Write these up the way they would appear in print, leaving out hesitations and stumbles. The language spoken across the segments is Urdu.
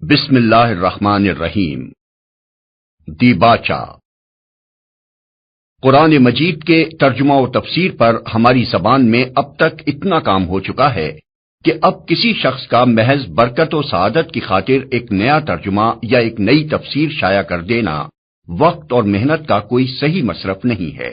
بسم اللہ الرحمن الرحیم۔ دیباچہ۔ قرآن مجید کے ترجمہ و تفسیر پر ہماری زبان میں اب تک اتنا کام ہو چکا ہے کہ اب کسی شخص کا محض برکت و سعادت کی خاطر ایک نیا ترجمہ یا ایک نئی تفسیر شائع کر دینا وقت اور محنت کا کوئی صحیح مصرف نہیں ہے۔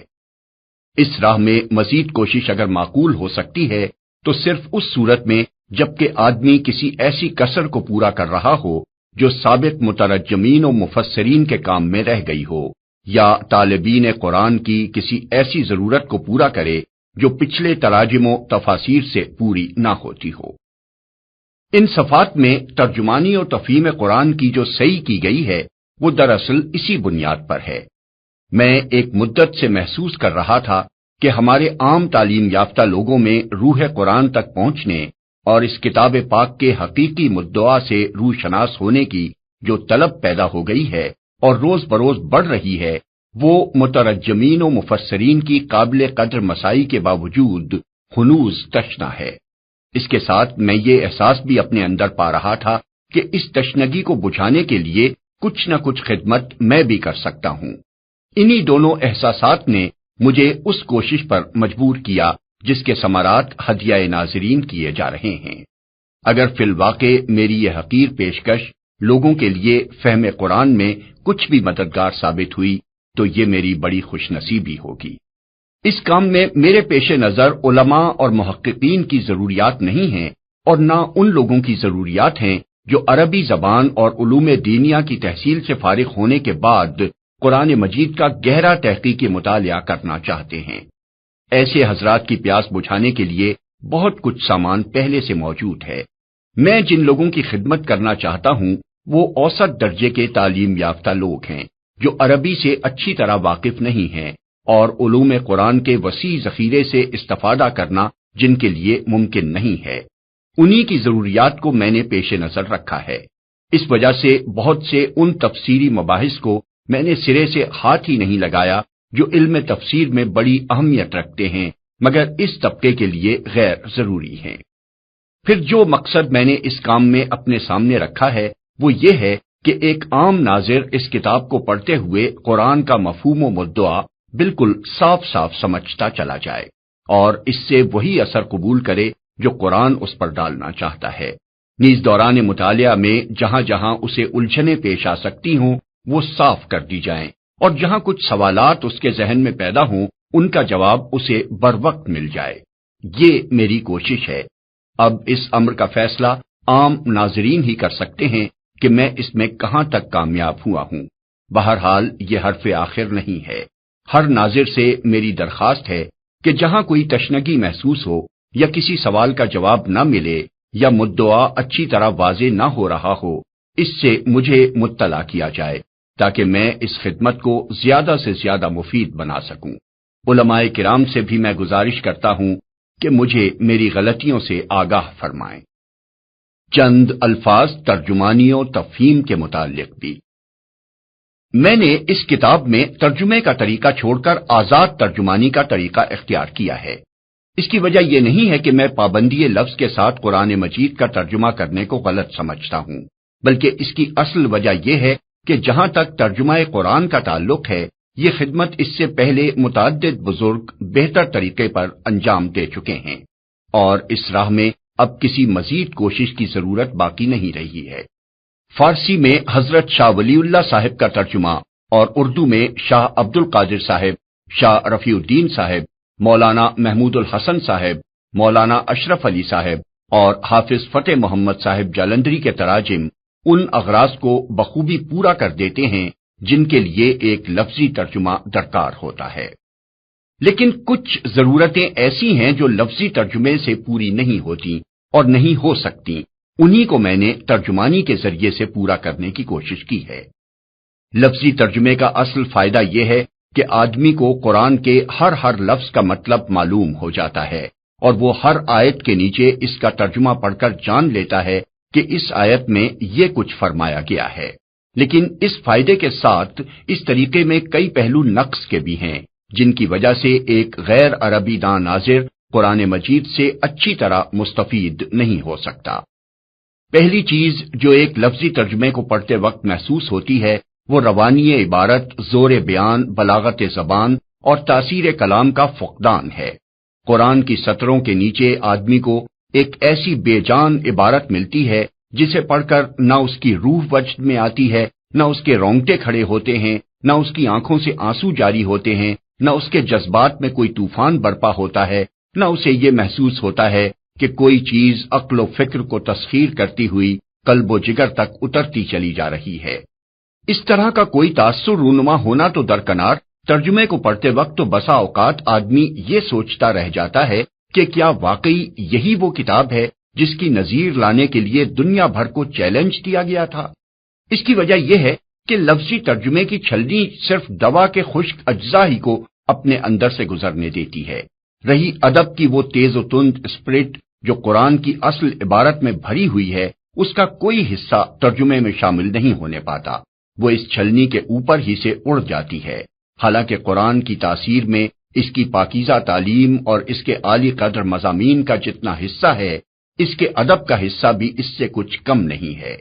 اس راہ میں مزید کوشش اگر معقول ہو سکتی ہے تو صرف اس صورت میں جبکہ آدمی کسی ایسی کسر کو پورا کر رہا ہو جو سابق مترجمین و مفسرین کے کام میں رہ گئی ہو، یا طالبین قرآن کی کسی ایسی ضرورت کو پورا کرے جو پچھلے تراجم و تفاسیر سے پوری نہ ہوتی ہو۔ ان صفات میں ترجمانی و تفہیم قرآن کی جو صحیح کی گئی ہے وہ دراصل اسی بنیاد پر ہے۔ میں ایک مدت سے محسوس کر رہا تھا کہ ہمارے عام تعلیم یافتہ لوگوں میں روح قرآن تک پہنچنے اور اس کتاب پاک کے حقیقی مدعا سے روشناس ہونے کی جو طلب پیدا ہو گئی ہے اور روز بروز بڑھ رہی ہے، وہ مترجمین و مفسرین کی قابل قدر مسائی کے باوجود ہنوز تشنہ ہے۔ اس کے ساتھ میں یہ احساس بھی اپنے اندر پا رہا تھا کہ اس تشنگی کو بجھانے کے لیے کچھ نہ کچھ خدمت میں بھی کر سکتا ہوں۔ انہی دونوں احساسات نے مجھے اس کوشش پر مجبور کیا جس کے ثمرات ہدیہ ناظرین کیے جا رہے ہیں۔ اگر فی الواقع میری یہ حقیر پیشکش لوگوں کے لیے فہم قرآن میں کچھ بھی مددگار ثابت ہوئی تو یہ میری بڑی خوش نصیبی ہوگی۔ اس کام میں میرے پیش نظر علماء اور محققین کی ضروریات نہیں ہیں اور نہ ان لوگوں کی ضروریات ہیں جو عربی زبان اور علوم دینیہ کی تحصیل سے فارغ ہونے کے بعد قرآن مجید کا گہرا تحقیقی مطالعہ کرنا چاہتے ہیں۔ ایسے حضرات کی پیاس بجھانے کے لیے بہت کچھ سامان پہلے سے موجود ہے۔ میں جن لوگوں کی خدمت کرنا چاہتا ہوں وہ اوسط درجے کے تعلیم یافتہ لوگ ہیں جو عربی سے اچھی طرح واقف نہیں ہیں اور علوم قرآن کے وسیع ذخیرے سے استفادہ کرنا جن کے لیے ممکن نہیں ہے۔ انہی کی ضروریات کو میں نے پیش نظر رکھا ہے۔ اس وجہ سے بہت سے ان تفسیری مباحث کو میں نے سرے سے ہاتھ ہی نہیں لگایا جو علم تفسیر میں بڑی اہمیت رکھتے ہیں مگر اس طبقے کے لیے غیر ضروری ہیں۔ پھر جو مقصد میں نے اس کام میں اپنے سامنے رکھا ہے وہ یہ ہے کہ ایک عام ناظر اس کتاب کو پڑھتے ہوئے قرآن کا مفہوم و مدعا بالکل صاف صاف سمجھتا چلا جائے اور اس سے وہی اثر قبول کرے جو قرآن اس پر ڈالنا چاہتا ہے۔ نیز دوران مطالعہ میں جہاں جہاں اسے الجھنیں پیش آ سکتی ہوں وہ صاف کر دی جائیں اور جہاں کچھ سوالات اس کے ذہن میں پیدا ہوں ان کا جواب اسے بر وقت مل جائے۔ یہ میری کوشش ہے۔ اب اس امر کا فیصلہ عام ناظرین ہی کر سکتے ہیں کہ میں اس میں کہاں تک کامیاب ہوا ہوں۔ بہرحال یہ حرف آخر نہیں ہے۔ ہر ناظر سے میری درخواست ہے کہ جہاں کوئی تشنگی محسوس ہو یا کسی سوال کا جواب نہ ملے یا مدعا اچھی طرح واضح نہ ہو رہا ہو، اس سے مجھے مطلع کیا جائے تاکہ میں اس خدمت کو زیادہ سے زیادہ مفید بنا سکوں۔ علماء کرام سے بھی میں گزارش کرتا ہوں کہ مجھے میری غلطیوں سے آگاہ فرمائیں۔ چند الفاظ ترجمانی و تفہیم کے متعلق بھی۔ میں نے اس کتاب میں ترجمے کا طریقہ چھوڑ کر آزاد ترجمانی کا طریقہ اختیار کیا ہے۔ اس کی وجہ یہ نہیں ہے کہ میں پابندی لفظ کے ساتھ قرآن مجید کا ترجمہ کرنے کو غلط سمجھتا ہوں، بلکہ اس کی اصل وجہ یہ ہے کہ جہاں تک ترجمہ قرآن کا تعلق ہے یہ خدمت اس سے پہلے متعدد بزرگ بہتر طریقے پر انجام دے چکے ہیں اور اس راہ میں اب کسی مزید کوشش کی ضرورت باقی نہیں رہی ہے۔ فارسی میں حضرت شاہ ولی اللہ صاحب کا ترجمہ اور اردو میں شاہ عبد القادر صاحب، شاہ رفیع الدین صاحب، مولانا محمود الحسن صاحب، مولانا اشرف علی صاحب اور حافظ فتح محمد صاحب جالندری کے تراجم ان اغراض کو بخوبی پورا کر دیتے ہیں جن کے لیے ایک لفظی ترجمہ درکار ہوتا ہے۔ لیکن کچھ ضرورتیں ایسی ہیں جو لفظی ترجمے سے پوری نہیں ہوتی اور نہیں ہو سکتی، انہی کو میں نے ترجمانی کے ذریعے سے پورا کرنے کی کوشش کی ہے۔ لفظی ترجمے کا اصل فائدہ یہ ہے کہ آدمی کو قرآن کے ہر لفظ کا مطلب معلوم ہو جاتا ہے اور وہ ہر آیت کے نیچے اس کا ترجمہ پڑھ کر جان لیتا ہے کہ اس آیت میں یہ کچھ فرمایا گیا ہے۔ لیکن اس فائدے کے ساتھ اس طریقے میں کئی پہلو نقص کے بھی ہیں جن کی وجہ سے ایک غیر عربی داں ناظر قرآن مجید سے اچھی طرح مستفید نہیں ہو سکتا۔ پہلی چیز جو ایک لفظی ترجمے کو پڑھتے وقت محسوس ہوتی ہے وہ روانی عبارت، زور بیان، بلاغت زبان اور تاثیر کلام کا فقدان ہے۔ قرآن کی سطروں کے نیچے آدمی کو ایک ایسی بے جان عبارت ملتی ہے جسے پڑھ کر نہ اس کی روح وجد میں آتی ہے، نہ اس کے رونگٹے کھڑے ہوتے ہیں، نہ اس کی آنکھوں سے آنسو جاری ہوتے ہیں، نہ اس کے جذبات میں کوئی طوفان برپا ہوتا ہے، نہ اسے یہ محسوس ہوتا ہے کہ کوئی چیز عقل و فکر کو تسخیر کرتی ہوئی قلب و جگر تک اترتی چلی جا رہی ہے۔ اس طرح کا کوئی تاثر رونما ہونا تو درکنار، ترجمے کو پڑھتے وقت تو بسا اوقات آدمی یہ سوچتا رہ جاتا ہے کہ کیا واقعی یہی وہ کتاب ہے جس کی نظیر لانے کے لیے دنیا بھر کو چیلنج دیا گیا تھا۔ اس کی وجہ یہ ہے کہ لفظی ترجمے کی چھلنی صرف دوا کے خشک اجزاء ہی کو اپنے اندر سے گزرنے دیتی ہے، رہی ادب کی وہ تیز و تند اسپرٹ جو قرآن کی اصل عبارت میں بھری ہوئی ہے، اس کا کوئی حصہ ترجمے میں شامل نہیں ہونے پاتا، وہ اس چھلنی کے اوپر ہی سے اڑ جاتی ہے۔ حالانکہ قرآن کی تاثیر میں اس کی پاکیزہ تعلیم اور اس کے عالی قدر مضامین کا جتنا حصہ ہے، اس کے ادب کا حصہ بھی اس سے کچھ کم نہیں ہے۔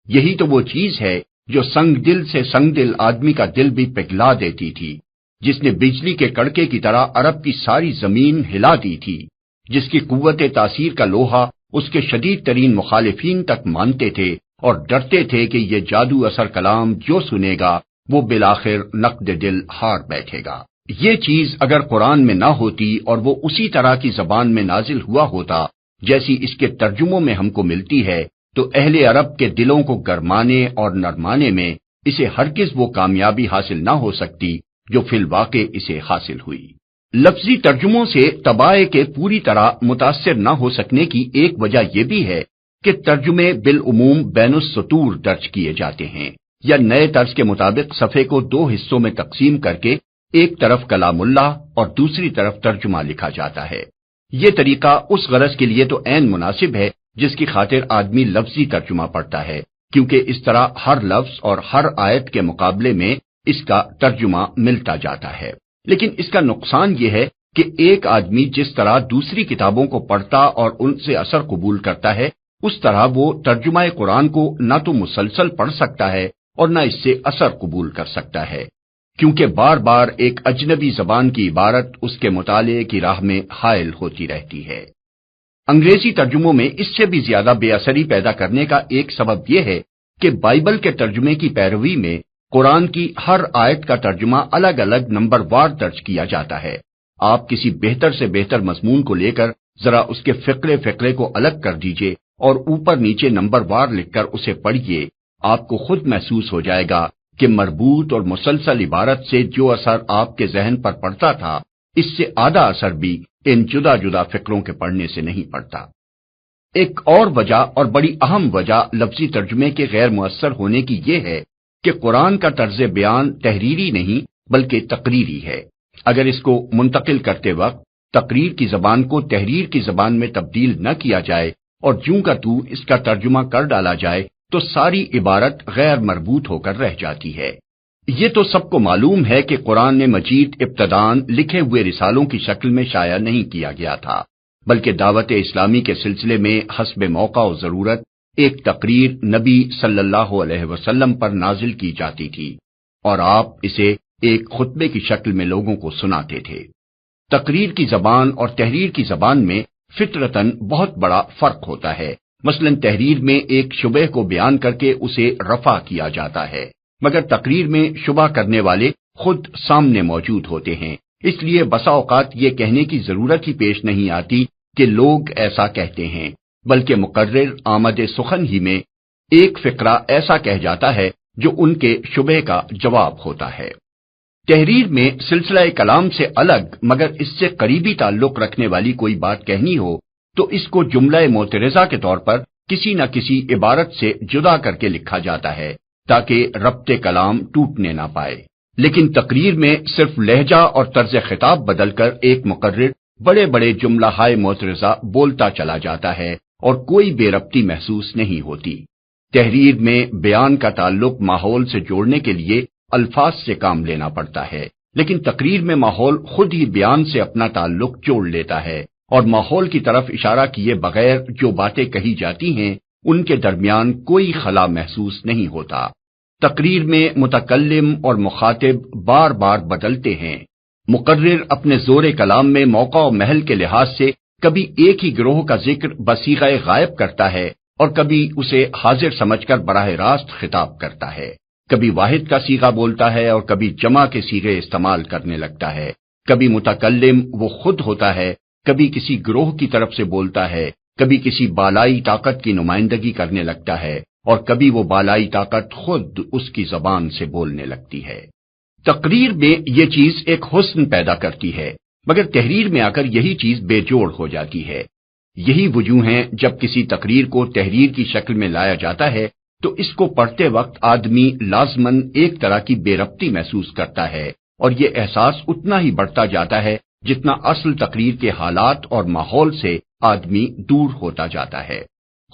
یہی تو وہ چیز ہے جو سنگ دل سے سنگ دل آدمی کا دل بھی پگھلا دیتی تھی، جس نے بجلی کے کڑکے کی طرح عرب کی ساری زمین ہلا دی تھی، جس کی قوت تاثیر کا لوہا اس کے شدید ترین مخالفین تک مانتے تھے اور ڈرتے تھے کہ یہ جادو اثر کلام جو سنے گا وہ بالآخر نقد دل ہار بیٹھے گا۔ یہ چیز اگر قرآن میں نہ ہوتی اور وہ اسی طرح کی زبان میں نازل ہوا ہوتا جیسی اس کے ترجموں میں ہم کو ملتی ہے، تو اہل عرب کے دلوں کو گرمانے اور نرمانے میں اسے ہرگز وہ کامیابی حاصل نہ ہو سکتی جو فی الواقع اسے حاصل ہوئی۔ لفظی ترجموں سے طبائع کے پوری طرح متاثر نہ ہو سکنے کی ایک وجہ یہ بھی ہے کہ ترجمے بالعموم بین السطور درج کیے جاتے ہیں، یا نئے طرز کے مطابق صفحے کو دو حصوں میں تقسیم کر کے ایک طرف کلام اللہ اور دوسری طرف ترجمہ لکھا جاتا ہے۔ یہ طریقہ اس غرض کے لیے تو عین مناسب ہے جس کی خاطر آدمی لفظی ترجمہ پڑھتا ہے، کیونکہ اس طرح ہر لفظ اور ہر آیت کے مقابلے میں اس کا ترجمہ ملتا جاتا ہے۔ لیکن اس کا نقصان یہ ہے کہ ایک آدمی جس طرح دوسری کتابوں کو پڑھتا اور ان سے اثر قبول کرتا ہے، اس طرح وہ ترجمہ قرآن کو نہ تو مسلسل پڑھ سکتا ہے اور نہ اس سے اثر قبول کر سکتا ہے، کیونکہ بار بار ایک اجنبی زبان کی عبارت اس کے مطالعے کی راہ میں حائل ہوتی رہتی ہے۔ انگریزی ترجموں میں اس سے بھی زیادہ بے اثری پیدا کرنے کا ایک سبب یہ ہے کہ بائبل کے ترجمے کی پیروی میں قرآن کی ہر آیت کا ترجمہ الگ الگ نمبر وار درج کیا جاتا ہے۔ آپ کسی بہتر سے بہتر مضمون کو لے کر ذرا اس کے فقرے کو الگ کر دیجئے اور اوپر نیچے نمبر وار لکھ کر اسے پڑھیے، آپ کو خود محسوس ہو جائے گا کہ مربوط اور مسلسل عبارت سے جو اثر آپ کے ذہن پر پڑتا تھا، اس سے آدھا اثر بھی ان جدا جدا فقروں کے پڑھنے سے نہیں پڑتا۔ ایک اور وجہ اور بڑی اہم وجہ لفظی ترجمے کے غیر مؤثر ہونے کی یہ ہے کہ قرآن کا طرز بیان تحریری نہیں بلکہ تقریری ہے۔ اگر اس کو منتقل کرتے وقت تقریر کی زبان کو تحریر کی زبان میں تبدیل نہ کیا جائے اور جوں کا تو اس کا ترجمہ کر ڈالا جائے تو ساری عبارت غیر مربوط ہو کر رہ جاتی ہے۔ یہ تو سب کو معلوم ہے کہ قرآن مجید ابتداً لکھے ہوئے رسالوں کی شکل میں شائع نہیں کیا گیا تھا، بلکہ دعوت اسلامی کے سلسلے میں حسب موقع و ضرورت ایک تقریر نبی صلی اللہ علیہ وسلم پر نازل کی جاتی تھی اور آپ اسے ایک خطبے کی شکل میں لوگوں کو سناتے تھے۔ تقریر کی زبان اور تحریر کی زبان میں فطرتاً بہت بڑا فرق ہوتا ہے۔ مثلا تحریر میں ایک شبہ کو بیان کر کے اسے رفع کیا جاتا ہے، مگر تقریر میں شبہ کرنے والے خود سامنے موجود ہوتے ہیں، اس لیے بسا اوقات یہ کہنے کی ضرورت ہی پیش نہیں آتی کہ لوگ ایسا کہتے ہیں، بلکہ مقرر آمد سخن ہی میں ایک فقرہ ایسا کہہ جاتا ہے جو ان کے شبہ کا جواب ہوتا ہے۔ تحریر میں سلسلہ کلام سے الگ مگر اس سے قریبی تعلق رکھنے والی کوئی بات کہنی ہو تو اس کو جملہ معترضہ کے طور پر کسی نہ کسی عبارت سے جدا کر کے لکھا جاتا ہے تاکہ ربط کلام ٹوٹنے نہ پائے۔ لیکن تقریر میں صرف لہجہ اور طرز خطاب بدل کر ایک مقرر بڑے بڑے جملہ ہائے معترضہ بولتا چلا جاتا ہے اور کوئی بے ربطی محسوس نہیں ہوتی۔ تحریر میں بیان کا تعلق ماحول سے جوڑنے کے لیے الفاظ سے کام لینا پڑتا ہے، لیکن تقریر میں ماحول خود ہی بیان سے اپنا تعلق جوڑ لیتا ہے اور ماحول کی طرف اشارہ کیے بغیر جو باتیں کہی جاتی ہیں ان کے درمیان کوئی خلا محسوس نہیں ہوتا۔ تقریر میں متکلم اور مخاطب بار بار بدلتے ہیں۔ مقرر اپنے زور کلام میں موقع و محل کے لحاظ سے کبھی ایک ہی گروہ کا ذکر بصیغہ غائب کرتا ہے اور کبھی اسے حاضر سمجھ کر براہ راست خطاب کرتا ہے۔ کبھی واحد کا صیغہ بولتا ہے اور کبھی جمع کے صیغے استعمال کرنے لگتا ہے۔ کبھی متکلم وہ خود ہوتا ہے، کبھی کسی گروہ کی طرف سے بولتا ہے، کبھی کسی بالائی طاقت کی نمائندگی کرنے لگتا ہے اور کبھی وہ بالائی طاقت خود اس کی زبان سے بولنے لگتی ہے۔ تقریر میں یہ چیز ایک حسن پیدا کرتی ہے، مگر تحریر میں آ کر یہی چیز بے جوڑ ہو جاتی ہے۔ یہی وجوہ ہیں جب کسی تقریر کو تحریر کی شکل میں لایا جاتا ہے تو اس کو پڑھتے وقت آدمی لازماً ایک طرح کی بے ربطی محسوس کرتا ہے، اور یہ احساس اتنا ہی بڑھتا جاتا ہے جتنا اصل تقریر کے حالات اور ماحول سے آدمی دور ہوتا جاتا ہے۔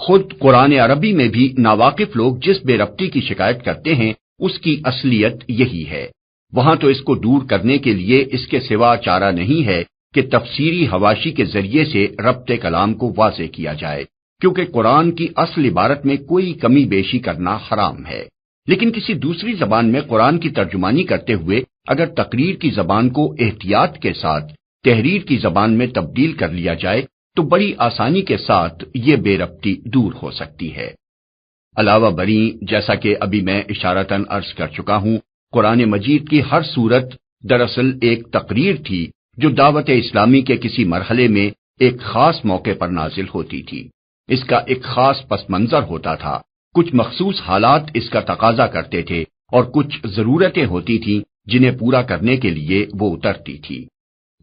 خود قرآن عربی میں بھی ناواقف لوگ جس بے ربطی کی شکایت کرتے ہیں اس کی اصلیت یہی ہے۔ وہاں تو اس کو دور کرنے کے لیے اس کے سوا چارہ نہیں ہے کہ تفسیری حواشی کے ذریعے سے ربط کلام کو واضح کیا جائے، کیونکہ قرآن کی اصل عبارت میں کوئی کمی بیشی کرنا حرام ہے۔ لیکن کسی دوسری زبان میں قرآن کی ترجمانی کرتے ہوئے اگر تقریر کی زبان کو احتیاط کے ساتھ تحریر کی زبان میں تبدیل کر لیا جائے تو بڑی آسانی کے ساتھ یہ بے ربطی دور ہو سکتی ہے۔ علاوہ بری، جیسا کہ ابھی میں اشارتاً عرض کر چکا ہوں، قرآن مجید کی ہر سورت دراصل ایک تقریر تھی جو دعوت اسلامی کے کسی مرحلے میں ایک خاص موقع پر نازل ہوتی تھی۔ اس کا ایک خاص پس منظر ہوتا تھا، کچھ مخصوص حالات اس کا تقاضا کرتے تھے اور کچھ ضرورتیں ہوتی تھیں جنہیں پورا کرنے کے لیے وہ اترتی تھی۔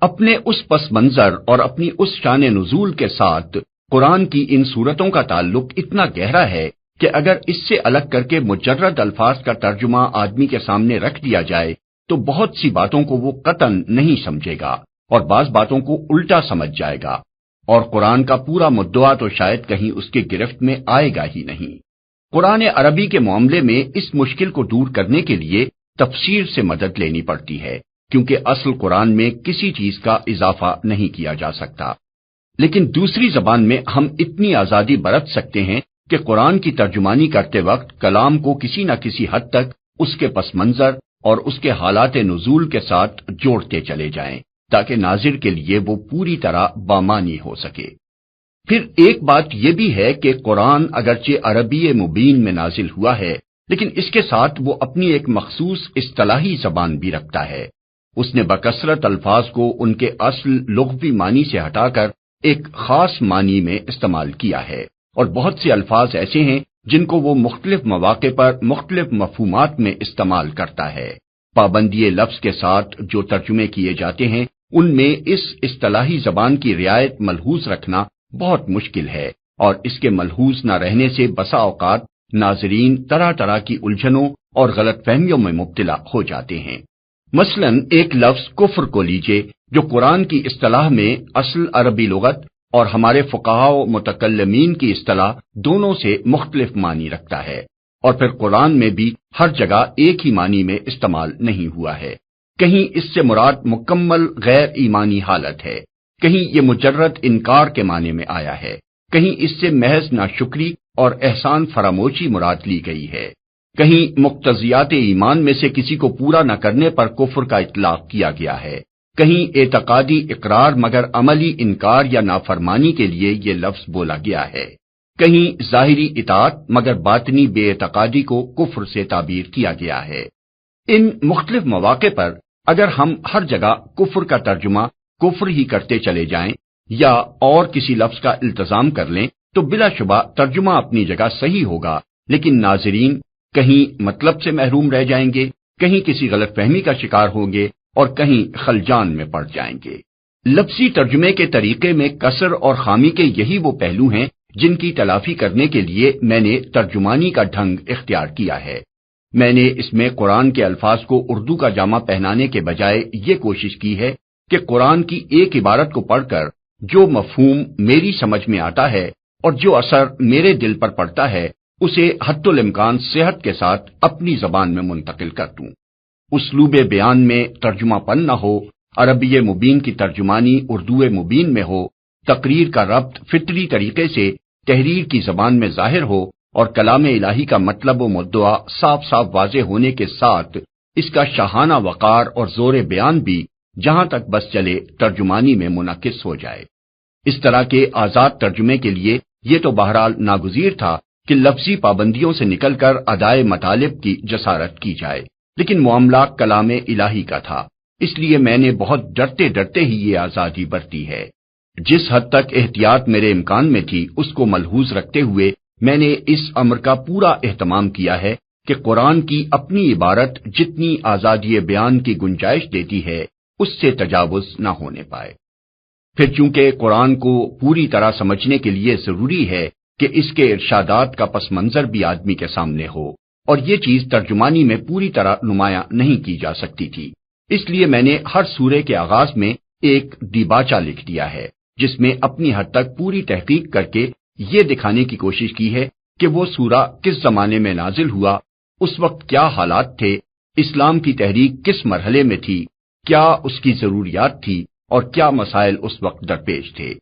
اپنے اس پس منظر اور اپنی اس شان نزول کے ساتھ قرآن کی ان صورتوں کا تعلق اتنا گہرا ہے کہ اگر اس سے الگ کر کے مجرد الفاظ کا ترجمہ آدمی کے سامنے رکھ دیا جائے تو بہت سی باتوں کو وہ قطعاً نہیں سمجھے گا اور بعض باتوں کو الٹا سمجھ جائے گا، اور قرآن کا پورا مدعا تو شاید کہیں اس کی گرفت میں آئے گا ہی نہیں۔ قرآن عربی کے معاملے میں اس مشکل کو دور کرنے کے لیے تفسیر سے مدد لینی پڑتی ہے، کیونکہ اصل قرآن میں کسی چیز کا اضافہ نہیں کیا جا سکتا۔ لیکن دوسری زبان میں ہم اتنی آزادی برت سکتے ہیں کہ قرآن کی ترجمانی کرتے وقت کلام کو کسی نہ کسی حد تک اس کے پس منظر اور اس کے حالات نزول کے ساتھ جوڑتے چلے جائیں تاکہ ناظر کے لیے وہ پوری طرح بامانی ہو سکے۔ پھر ایک بات یہ بھی ہے کہ قرآن اگرچہ عربی مبین میں نازل ہوا ہے، لیکن اس کے ساتھ وہ اپنی ایک مخصوص اصطلاحی زبان بھی رکھتا ہے۔ اس نے بکثرت الفاظ کو ان کے اصل لغوی معنی سے ہٹا کر ایک خاص معنی میں استعمال کیا ہے، اور بہت سے الفاظ ایسے ہیں جن کو وہ مختلف مواقع پر مختلف مفہومات میں استعمال کرتا ہے۔ پابندی لفظ کے ساتھ جو ترجمے کیے جاتے ہیں ان میں اس اصطلاحی زبان کی رعایت ملحوظ رکھنا بہت مشکل ہے، اور اس کے ملحوظ نہ رہنے سے بسا اوقات ناظرین طرح طرح کی الجھنوں اور غلط فہمیوں میں مبتلا ہو جاتے ہیں۔ مثلا ایک لفظ کفر کو لیجئے جو قرآن کی اصطلاح میں اصل عربی لغت اور ہمارے فقہاء و متکلمین کی اصطلاح دونوں سے مختلف معنی رکھتا ہے، اور پھر قرآن میں بھی ہر جگہ ایک ہی معنی میں استعمال نہیں ہوا ہے۔ کہیں اس سے مراد مکمل غیر ایمانی حالت ہے، کہیں یہ مجرد انکار کے معنی میں آیا ہے، کہیں اس سے محض ناشکری اور احسان فراموشی مراد لی گئی ہے، کہیں مقتضیات ایمان میں سے کسی کو پورا نہ کرنے پر کفر کا اطلاق کیا گیا ہے، کہیں اعتقادی اقرار مگر عملی انکار یا نافرمانی کے لیے یہ لفظ بولا گیا ہے، کہیں ظاہری اطاعت مگر باطنی بے اعتقادی کو کفر سے تعبیر کیا گیا ہے۔ ان مختلف مواقع پر اگر ہم ہر جگہ کفر کا ترجمہ کفر ہی کرتے چلے جائیں یا اور کسی لفظ کا التزام کر لیں تو بلا شبہ ترجمہ اپنی جگہ صحیح ہوگا، لیکن ناظرین کہیں مطلب سے محروم رہ جائیں گے، کہیں کسی غلط فہمی کا شکار ہوں گے اور کہیں خلجان میں پڑ جائیں گے۔ لفظی ترجمے کے طریقے میں کسر اور خامی کے یہی وہ پہلو ہیں جن کی تلافی کرنے کے لیے میں نے ترجمانی کا ڈھنگ اختیار کیا ہے۔ میں نے اس میں قرآن کے الفاظ کو اردو کا جامہ پہنانے کے بجائے یہ کوشش کی ہے کہ قرآن کی ایک عبارت کو پڑھ کر جو مفہوم میری سمجھ میں آتا ہے اور جو اثر میرے دل پر پڑتا ہے اسے حد الامکان صحت کے ساتھ اپنی زبان میں منتقل کر دوں۔ اسلوب بیان میں ترجمہ پن نہ ہو، عربی مبین کی ترجمانی اردو مبین میں ہو، تقریر کا ربط فطری طریقے سے تحریر کی زبان میں ظاہر ہو اور کلام الہی کا مطلب و مدعا صاف صاف واضح ہونے کے ساتھ اس کا شاہانہ وقار اور زور بیان بھی جہاں تک بس چلے ترجمانی میں منعکس ہو جائے۔ اس طرح کے آزاد ترجمے کے لیے یہ تو بہرحال ناگزیر تھا کہ لفظی پابندیوں سے نکل کر ادائے مطالب کی جسارت کی جائے، لیکن معاملہ کلام الہی کا تھا، اس لیے میں نے بہت ڈرتے ڈرتے ہی یہ آزادی برتی ہے۔ جس حد تک احتیاط میرے امکان میں تھی اس کو ملحوظ رکھتے ہوئے میں نے اس امر کا پورا اہتمام کیا ہے کہ قرآن کی اپنی عبارت جتنی آزادی بیان کی گنجائش دیتی ہے اس سے تجاوز نہ ہونے پائے۔ پھر چونکہ قرآن کو پوری طرح سمجھنے کے لیے ضروری ہے کہ اس کے ارشادات کا پس منظر بھی آدمی کے سامنے ہو، اور یہ چیز ترجمانی میں پوری طرح نمایاں نہیں کی جا سکتی تھی، اس لیے میں نے ہر سورے کے آغاز میں ایک دیباچہ لکھ دیا ہے جس میں اپنی حد تک پوری تحقیق کر کے یہ دکھانے کی کوشش کی ہے کہ وہ سورہ کس زمانے میں نازل ہوا، اس وقت کیا حالات تھے، اسلام کی تحریک کس مرحلے میں تھی، کیا اس کی ضروریات تھی اور کیا مسائل اس وقت درپیش تھے۔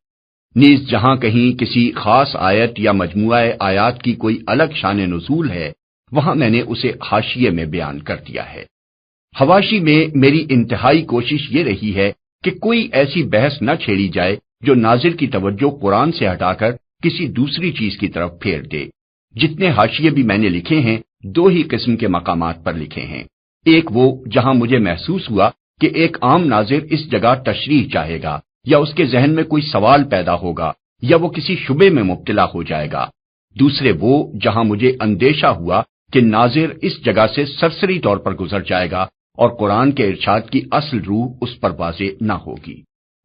نیز جہاں کہیں کسی خاص آیت یا مجموعہ آیات کی کوئی الگ شان نزول ہے وہاں میں نے اسے حاشیے میں بیان کر دیا ہے۔ حواشی میں میری انتہائی کوشش یہ رہی ہے کہ کوئی ایسی بحث نہ چھیڑی جائے جو ناظر کی توجہ قرآن سے ہٹا کر کسی دوسری چیز کی طرف پھیر دے۔ جتنے حاشیے بھی میں نے لکھے ہیں دو ہی قسم کے مقامات پر لکھے ہیں، ایک وہ جہاں مجھے محسوس ہوا کہ ایک عام ناظر اس جگہ تشریح چاہے گا یا اس کے ذہن میں کوئی سوال پیدا ہوگا یا وہ کسی شبے میں مبتلا ہو جائے گا، دوسرے وہ جہاں مجھے اندیشہ ہوا کہ ناظر اس جگہ سے سرسری طور پر گزر جائے گا اور قرآن کے ارشاد کی اصل روح اس پر واضح نہ ہوگی۔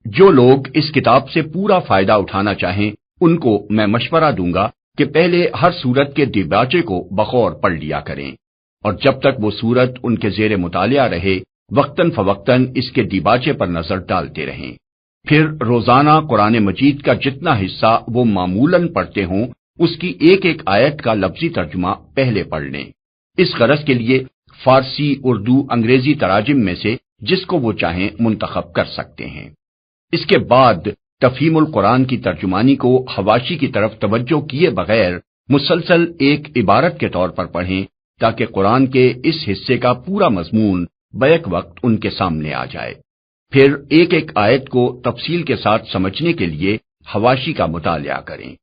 جو لوگ اس کتاب سے پورا فائدہ اٹھانا چاہیں ان کو میں مشورہ دوں گا کہ پہلے ہر سورت کے دیباچے کو بغور پڑھ لیا کریں، اور جب تک وہ سورت ان کے زیر مطالعہ رہے وقتاً فوقتاً اس کے دیباچے پر نظر ڈالتے رہیں۔ پھر روزانہ قرآن مجید کا جتنا حصہ وہ معمولاً پڑھتے ہوں اس کی ایک ایک آیت کا لفظی ترجمہ پہلے پڑھ لیں۔ اس غرض کے لیے فارسی، اردو، انگریزی تراجم میں سے جس کو وہ چاہیں منتخب کر سکتے ہیں۔ اس کے بعد تفہیم القرآن کی ترجمانی کو حواشی کی طرف توجہ کیے بغیر مسلسل ایک عبارت کے طور پر پڑھیں تاکہ قرآن کے اس حصے کا پورا مضمون بیک وقت ان کے سامنے آ جائے۔ پھر ایک ایک آیت کو تفصیل کے ساتھ سمجھنے کے لیے حواشی کا مطالعہ کریں۔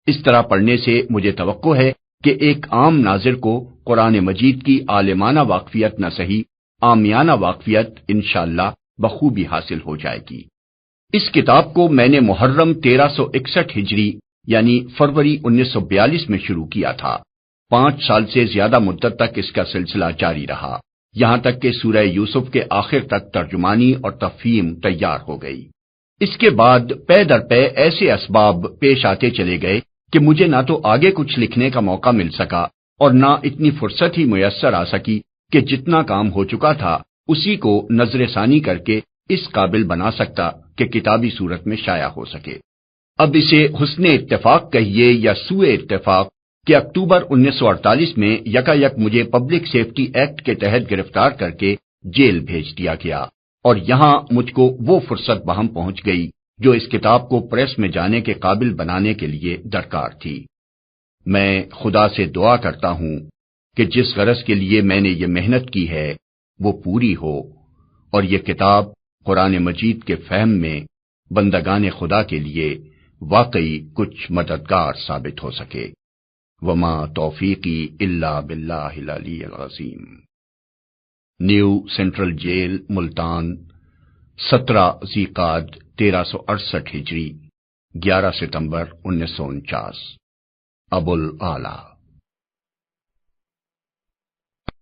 اس طرح پڑھنے سے مجھے توقع ہے کہ ایک عام ناظر کو قرآن مجید کی عالمانہ واقفیت نہ صحیح عامیانہ واقفیت انشاءاللہ بخوبی حاصل ہو جائے گی۔ اس کتاب کو میں نے محرم 1361 ہجری یعنی فروری 1942 میں شروع کیا تھا۔ 5 سال سے زیادہ مدت تک اس کا سلسلہ جاری رہا، یہاں تک کہ سورہ یوسف کے آخر تک ترجمانی اور تفہیم تیار ہو گئی۔ اس کے بعد پے در پے ایسے اسباب پیش آتے چلے گئے کہ مجھے نہ تو آگے کچھ لکھنے کا موقع مل سکا اور نہ اتنی فرصت ہی میسر آ سکی کہ جتنا کام ہو چکا تھا اسی کو نظر ثانی کر کے اس قابل بنا سکتا کہ کتابی صورت میں شائع ہو سکے۔ اب اسے حسن اتفاق کہیے یا سوء اتفاق کہ اکتوبر 1948 میں یکایک مجھے پبلک سیفٹی ایکٹ کے تحت گرفتار کر کے جیل بھیج دیا گیا، اور یہاں مجھ کو وہ فرصت بہم پہنچ گئی جو اس کتاب کو پریس میں جانے کے قابل بنانے کے لیے درکار تھی۔ میں خدا سے دعا کرتا ہوں کہ جس غرض کے لیے میں نے یہ محنت کی ہے وہ پوری ہو، اور یہ کتاب قرآن مجید کے فہم میں بندگان خدا کے لیے واقعی کچھ مددگار ثابت ہو سکے۔ وما توفیقی الا باللہ العلی العظیم۔ نیو سینٹرل جیل ملتان، 17 ذی-القعدہ 1368 ہجری، 11 ستمبر 1949۔ ابو الاعلیٰ۔